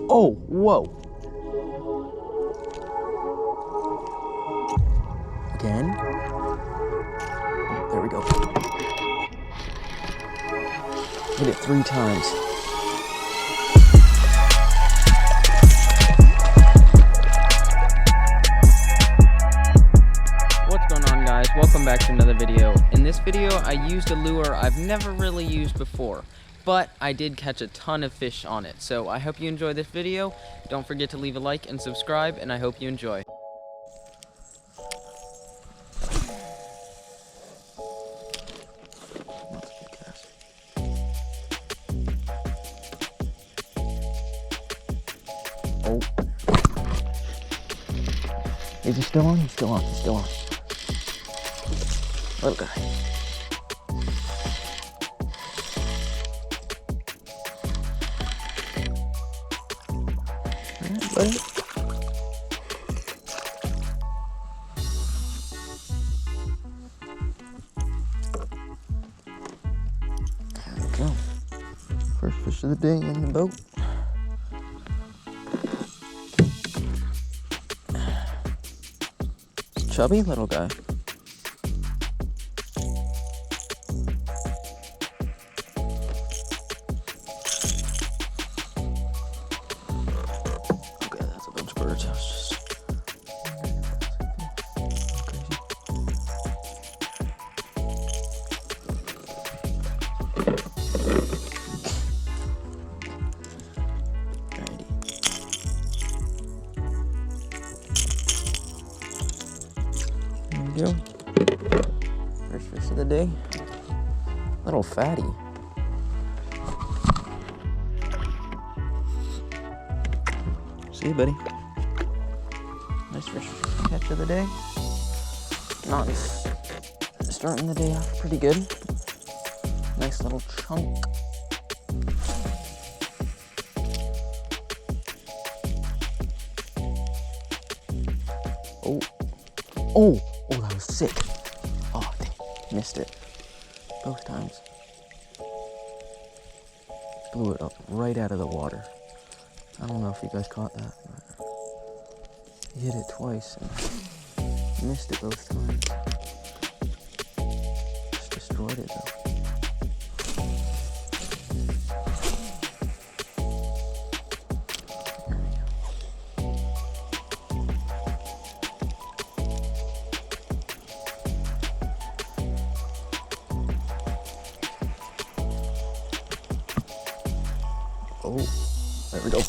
Oh, whoa. Again. Oh, there we go. Hit it 3 times. What's going on, guys? Welcome back to another video. In this video, I used a lure I've never really used before, but I did catch a ton of fish on it. So I hope you enjoy this video. Don't forget to leave a like and subscribe, and I hope you enjoy. Oh. Is he still on? He's still on. He's still on. Little guy. Alright, buddy. There we go. First fish of the day in the boat. Chubby little guy. Okay, that's a bunch of birds. I was just go. First fish of the day. Little fatty. See you, buddy. Nice fish catch of the day. Nice. Starting the day off pretty good. Nice little chunk. Oh. Oh. Oh, that was sick. Oh, dang. Missed it. Both times. Blew it up right out of the water. I don't know if you guys caught that, but he hit it twice and missed it both times. Just destroyed it though. Oh, there we go.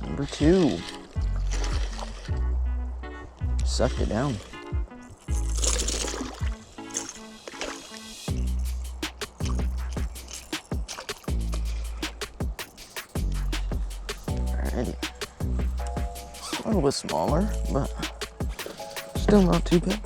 Number 2. Sucked it down. Alrighty. A little bit smaller, but still not too bad.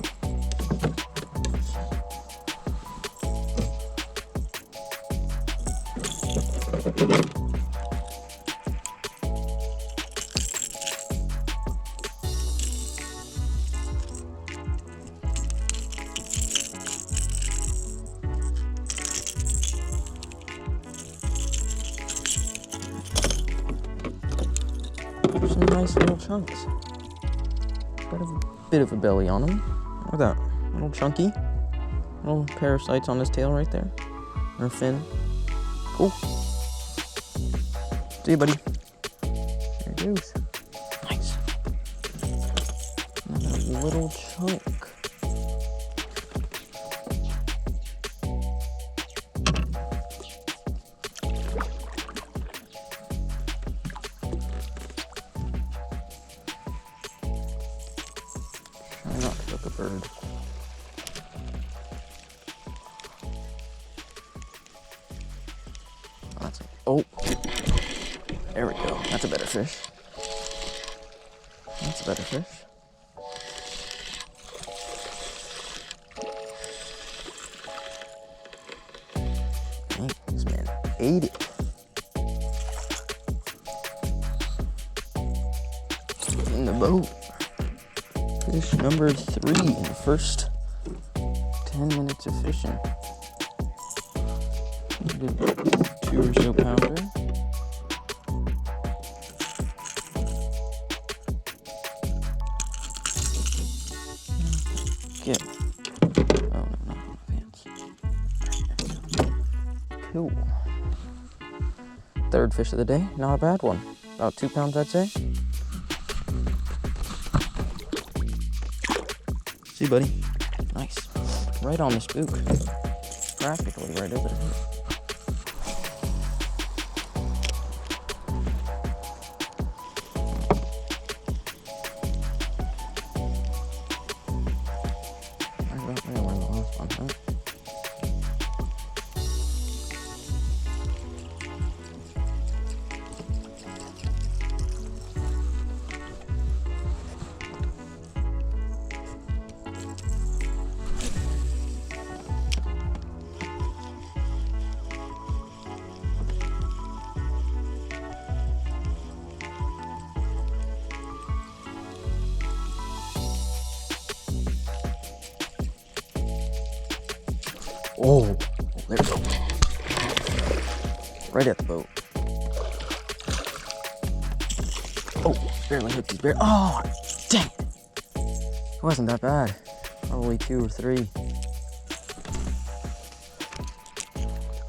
Some nice little chunks. Got a bit of a belly on him. Look at that. Little chunky. Little parasites on his tail right there. Or fin. Cool. See you, buddy. There he goes. Nice. Another little chunk. Try not to hook a bird. Oh, there we go. That's a better fish. That's a better fish. Dang, this man ate it. In the boat. Fish number 3 in the first 10 minutes of fishing. 2 or so pounder. Cool. Third fish of the day, not a bad one. About 2 pounds, I'd say. See, buddy? Nice. Right on the spook. Practically right over there. Oh, there we go. Right at the boat. Oh, barely hooked his bear. Oh, dang it. It wasn't that bad. Probably 2 or 3.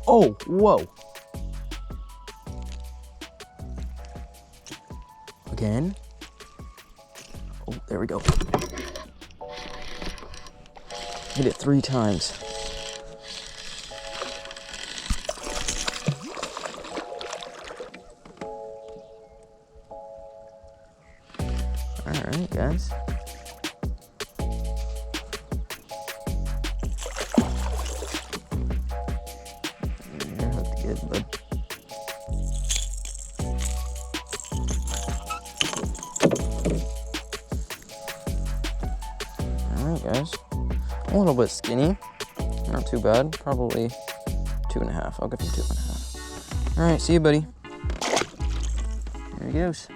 Oh, whoa. Again. Oh, there we go. Hit it 3 times. Alright, guys. You're hooked good, bud. Alright, guys. A little bit skinny. Not too bad. Probably 2.5. I'll give him 2.5. Alright, see you, buddy. There he goes.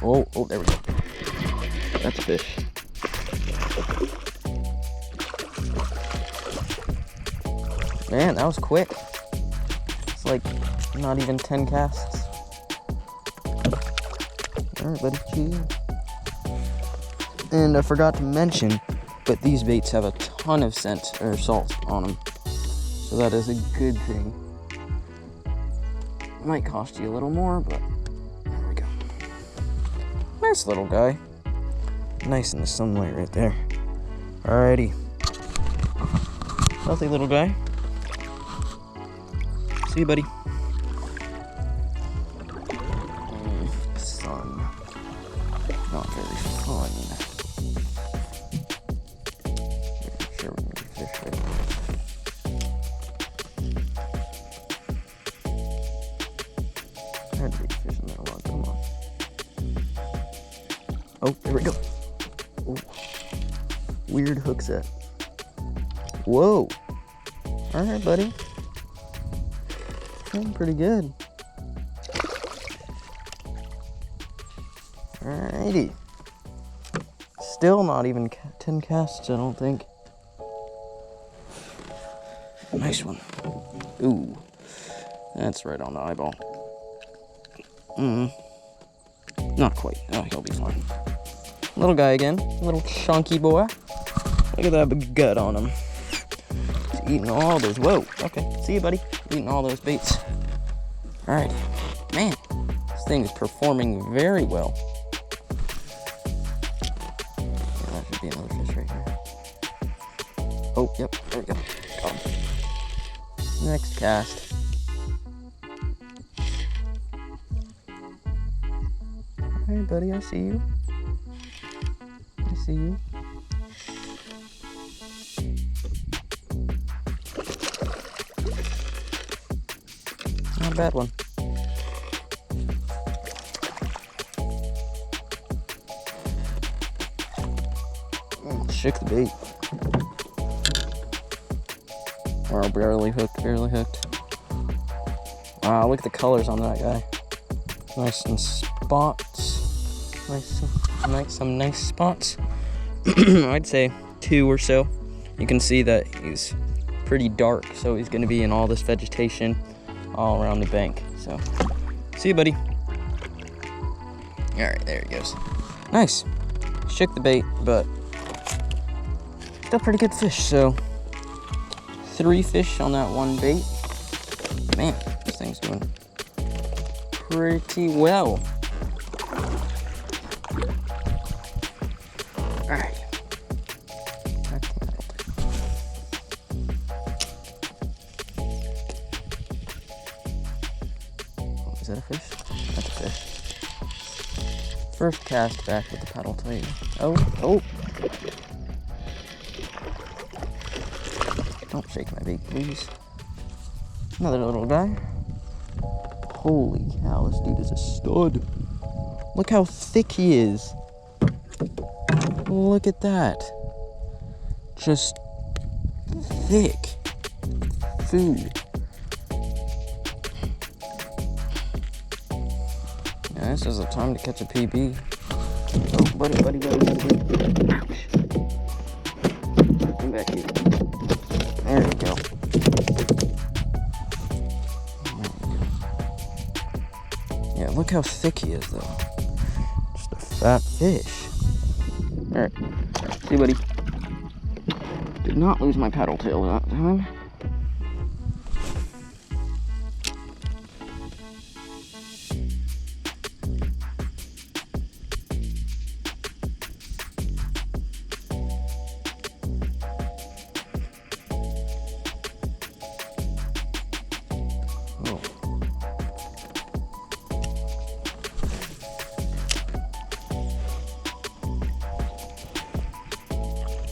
Oh, there we go. That's a fish. Man, that was quick. It's like not even 10 casts. Alright, buddy, cheers. And I forgot to mention, but these baits have a ton of scent or salt on them. So that is a good thing. Might cost you a little more, but there we go. Nice little guy. Nice in the sunlight right there. Alrighty. Healthy little guy. See you, buddy. Sun. Not very fun. Sure, we need to fish right there. I had big fish in there a lot. Come on. Oh, there we go. Oh. Weird hook set. Whoa. Alright, buddy. Doing pretty good. Alrighty. Still not even 10 casts, I don't think. Nice one. Ooh. That's right on the eyeball. Not quite. Oh, he'll be fine. Little guy again. Little chunky boy. Look at that big gut on him. He's eating all those. Whoa. Okay. See you, buddy. Eating all those baits. Alright. Man, this thing is performing very well. Yeah, that should be another fish right here. Oh, yep. There we go. Got him. Next cast. Alright, buddy. I see you. I see you. Not a bad one. Shook the bait. Oh, barely hooked, barely hooked. Wow, look at the colors on that guy. Nice and spots. Some nice spots. I'd say 2 or so. You can see that he's pretty dark, so he's going to be in all this vegetation all around the bank. So, see you, buddy. All right, there he goes. Nice. Shook the bait, but still pretty good fish. So 3 fish on that one bait. Man, this thing's doing pretty well. All right. Is that a fish? That's a fish. First cast back with the paddle tail. Oh. Don't shake my bait, please. Another little guy. Holy cow, this dude is a stud. Look how thick he is. Look at that. Just thick food. Yeah, this is the time to catch a PB. Oh, buddy. Ouch. Come back here. There we go. Yeah, look how thick he is, though. Just a fat fish. All right. See, buddy. Did not lose my paddle tail that time.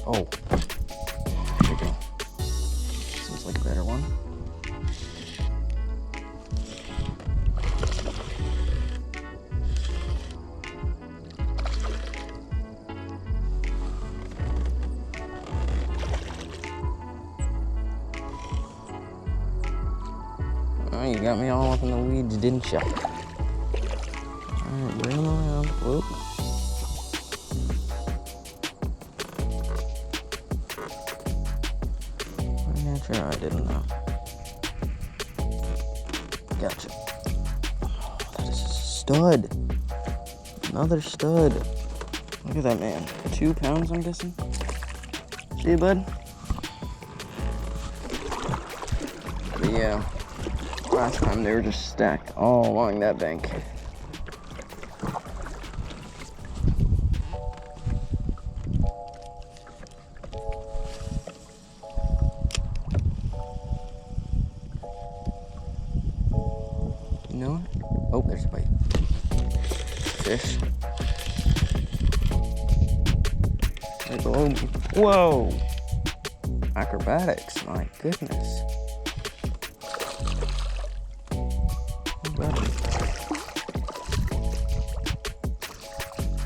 Oh, there we go. Seems like a better one. Oh, you got me all up in the weeds, didn't you? All right, bring him around. Whoop. Sure, I didn't know. Gotcha. Oh, that is a stud. Another stud. Look at that, man. 2 pounds, I'm guessing. See you, bud? But yeah, last time they were just stacked all along that bank. No? Oh, there's a bite. Fish. Right below me. Whoa! Acrobatics, my goodness.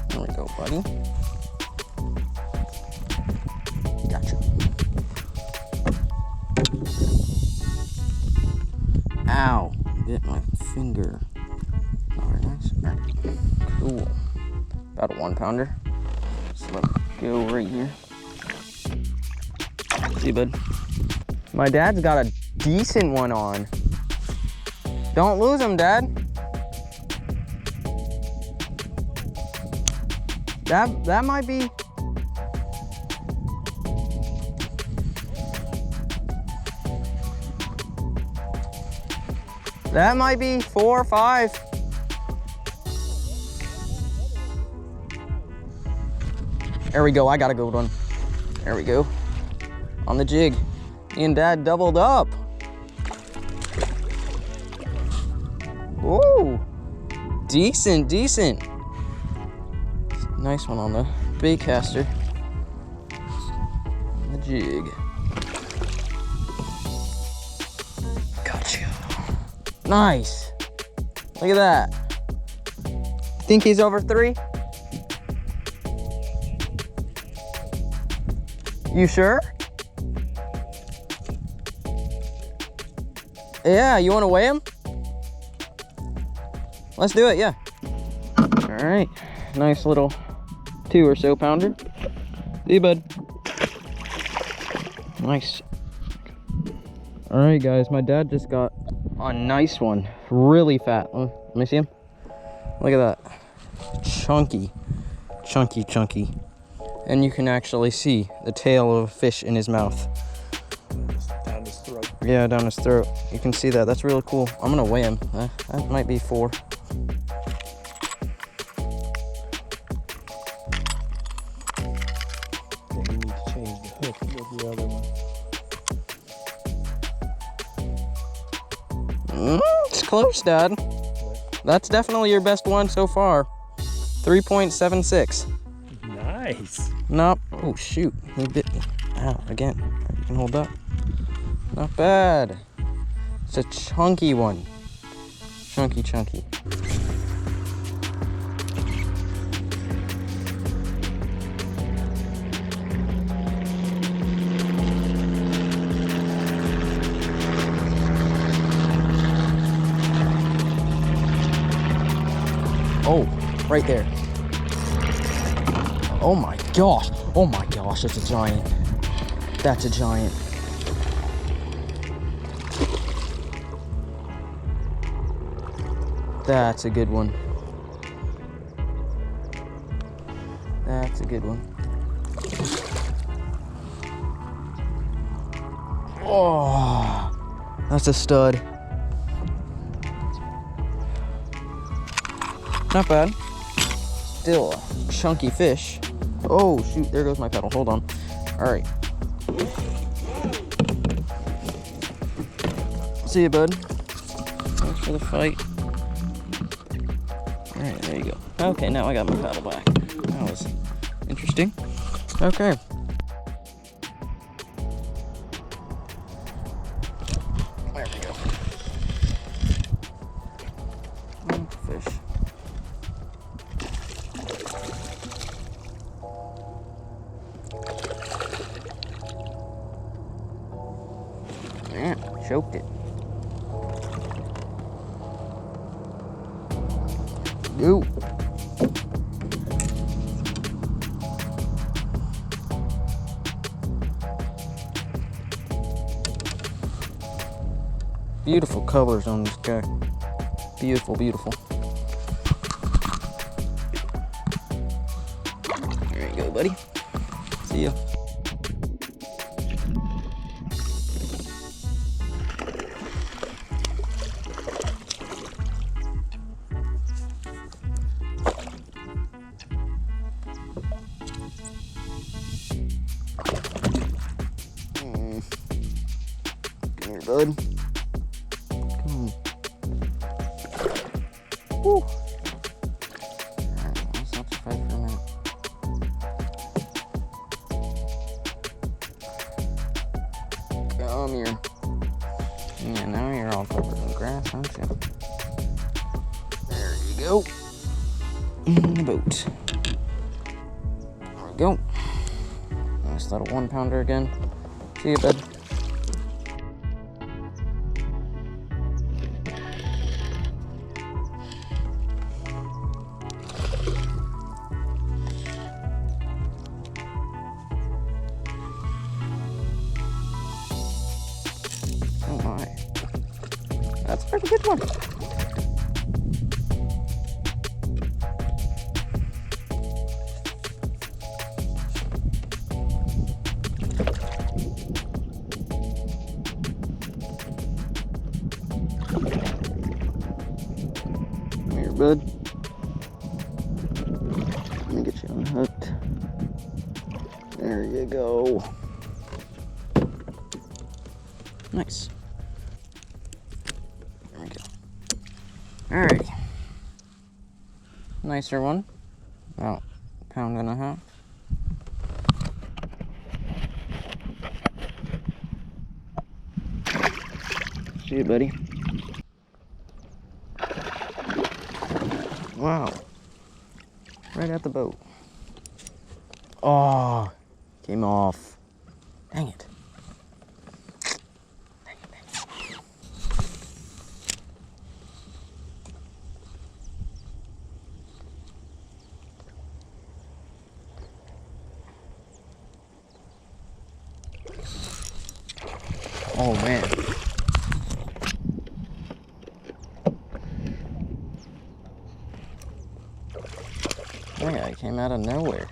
There we go, buddy. Gotcha. Ow! Bit my finger. Not very nice. All right. Cool. About a 1 pounder. Just let it go right here. See you, bud. My dad's got a decent one on. Don't lose him, Dad. That might be. That might be 4 or 5. There we go. I got a good one. There we go. On the jig. Me and Dad doubled up. Whoa. Decent. Nice one on the bait caster. On the jig. Gotcha. Nice. Look at that. Think he's over 3? You sure? Yeah, you want to weigh him? Let's do it, yeah. All right, nice little 2 or so pounder. See you, bud. Nice. All right, guys, my dad just got a nice one, really fat. Let me see him. Look at that, chunky chunky. And you can actually see the tail of a fish in his mouth. Down his throat. Yeah, down his throat. You can see that. That's really cool. I'm gonna weigh him. That might be 4. Yeah, you need to change the hook with the other one. It's close, Dad. That's definitely your best one so far. 3.76. Nice. Nope. Oh, shoot. He bit me. Ow, again. You can hold up. Not bad. It's a chunky one. Chunky. Oh, right there. Oh my gosh, it's a giant. That's a giant. That's a good one. That's a good one. Oh, that's a stud. Not bad. Still a chunky fish. Oh shoot, there goes my pedal. Hold on. All right. See you, bud. Thanks for the fight. All right, there you go. Okay, now I got my paddle back. That was interesting. Okay. There we go. Fish. Yeah, choked it. Ooh. Beautiful colors on this guy. Beautiful. There you go, buddy. See ya. Come here, bud. Come on. Woo. Alright, let's have to fight for a minute. Come here. Yeah, now you're all covered in grass, aren't you? There you go. In the boat. There we go. Nice little 1-pounder again. See you, bud. Oh my. That's a pretty good one. Come here, bud. Let me get you unhooked. There you go. Nice. There we go. Alrighty. Nicer one. About 1.5 pounds. See you, buddy. Wow. Right at the boat. Oh, came off. Dang it. Oh man. That guy came out of nowhere.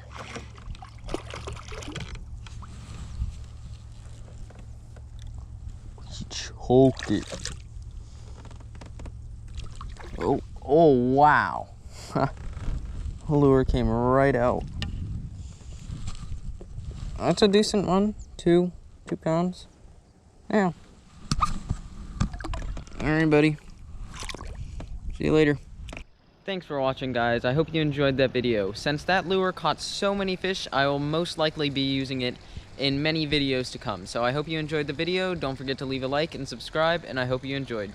He choked it. Oh, wow. Lure came right out. That's a decent one. 2 pounds. Yeah. Alright, buddy. See you later. Thanks for watching, guys. I hope you enjoyed that video. Since that lure caught so many fish, I will most likely be using it in many videos to come. So I hope you enjoyed the video. Don't forget to leave a like and subscribe, and I hope you enjoyed.